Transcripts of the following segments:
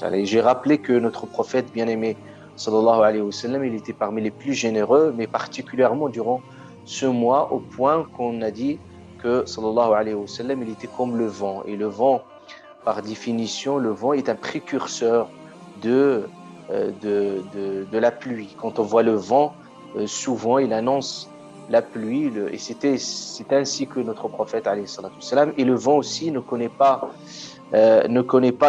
ta'ala. Et j'ai rappelé que notre prophète bien-aimé, sallallahu alayhi wa sallam, il était parmi les plus généreux, mais particulièrement durant ce mois, au point qu'on a dit que, sallallahu alayhi wa sallam, il était comme le vent. Et le vent, par définition, le vent est un précurseur de, de la pluie. Quand on voit le vent, souvent, il annonce la pluie, et c'est ainsi que notre prophète, alayhi salatu wassalam, et le vent aussi ne connaît pas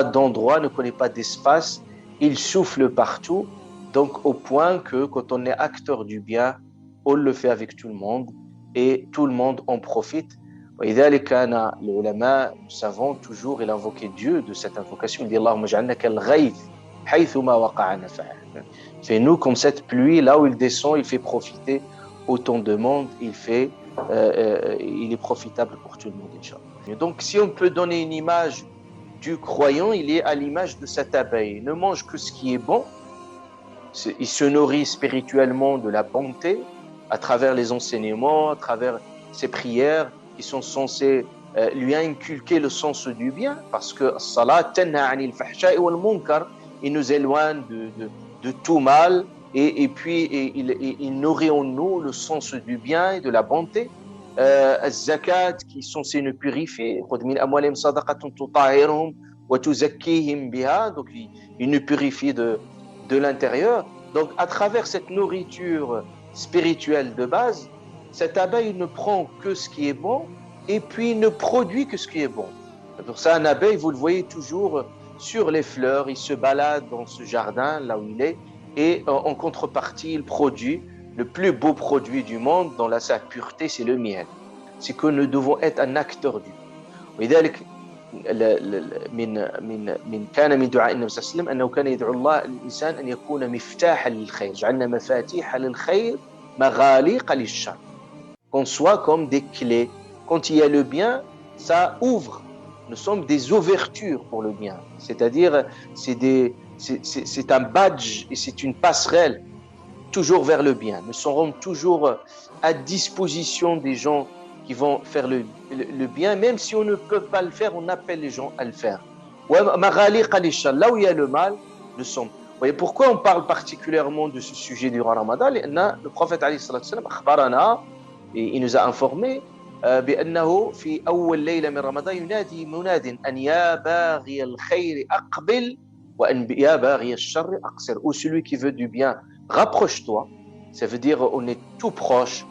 d'endroit, ne connaît pas d'espace, il souffle partout, donc au point que quand on est acteur du bien, on le fait avec tout le monde, et tout le monde en profite. وإذا كان العلماء, nous savons toujours, il invoquait Dieu de cette invocation, il dit Allahumma ja'alna kal ghayth haythuma waqa'a nafa'a. Fais-nous comme cette pluie, là où il descend, il fait profiter autant de monde, il est profitable pour tout le monde, Inch'Allah. Donc, si on peut donner une image du croyant, il est à l'image de cette abeille. Il ne mange que ce qui est bon, il se nourrit spirituellement de la bonté à travers les enseignements, à travers ses prières qui sont censées lui inculquer le sens du bien, parce que salat tanha anil fahsha'i wal munkar, il nous éloigne de tout mal, et puis il nourrit en nous le sens du bien et de la bonté. Zakat qui sont censés nous purifier, donc il nous purifie de l'intérieur. Donc à travers cette nourriture spirituelle de base, cette abeille ne prend que ce qui est bon et puis ne produit que ce qui est bon. Pour ça, un abeille, vous le voyez toujours sur les fleurs, il se balade dans ce jardin là où il est, et en contrepartie, il produit le plus beau produit du monde dans sa pureté, c'est le miel. C'est que nous devons être un acteur du bien. من كان من دعاء النبي صلى الله عليه وسلم أنه كان يدعو الله الإنسان أن يكون مفتاحا للخير جعلنا مفاتيح للخير مغاليق للشر. Qu'on soit comme des clés. Quand il y a le bien, ça ouvre. Nous sommes des ouvertures pour le bien. C'est-à-dire, c'est un badge et c'est une passerelle toujours vers le bien. Nous serons toujours à disposition des gens qui vont faire le bien, même si on ne peut pas le faire, on appelle les gens à le faire. Là où il y a le mal, nous sommes. Vous voyez pourquoi on parle particulièrement de ce sujet durant Ramadan? Le prophète alayhi salatu wassalam akhbarana, il nous a informé بأنه في أول ليلة من رمضان ينادي مناد أن يا باغي الخير أقبل وأن يا باغي الشر أقصر. Ou celui qui veut du bien, rapproche-toi. Ça veut dire on est tout proche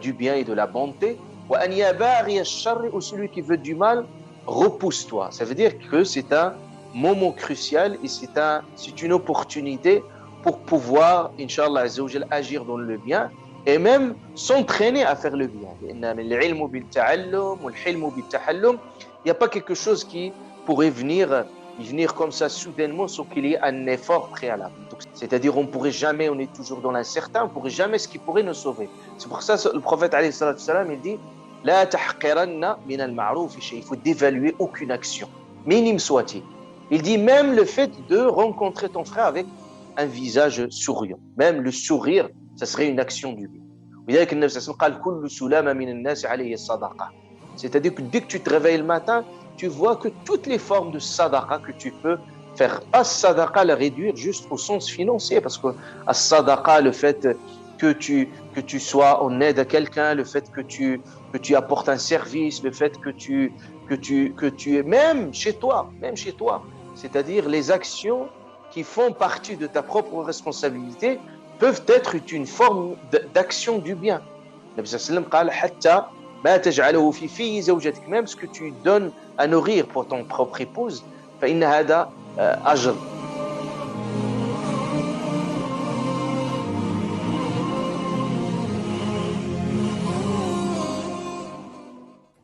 du bien et de la bonté. وأن يا باغي الشر, ou celui qui veut du mal, repousse-toi. Ça veut dire que c'est un moment crucial et c'est une opportunité pour pouvoir, Inch'Allah Azza wa Jal, agir dans le bien et même s'entraîner à faire le bien. Il n'y a pas quelque chose qui pourrait venir comme ça soudainement sans qu'il y ait un effort préalable. C'est-à-dire on pourrait jamais, on est toujours dans l'incertain, on pourrait jamais ce qui pourrait nous sauver. C'est pour ça que le prophète alayhi salatu wassalam, il dit La tahqiranna min al-ma'ruf shay. Il faut dévaluer aucune action, minime soit-il. Il dit même le fait de rencontrer ton frère avec un visage souriant, même le sourire, ça serait une action du bien. C'est-à-dire que dès que tu te réveilles le matin, tu vois que toutes les formes de sadaqa que tu peux faire, pas sadaqa la réduire juste au sens financier, parce que sadaqa, le fait que tu sois en aide à quelqu'un, le fait que tu apportes un service, le fait que tu es même chez toi, c'est-à-dire les actions qui font partie de ta propre responsabilité peuvent être une forme d'action du bien. Le Nabi sallallahu alayhi wa sallam dit même ce que tu donnes à nourrir pour ton propre épouse, فإن هذا أجر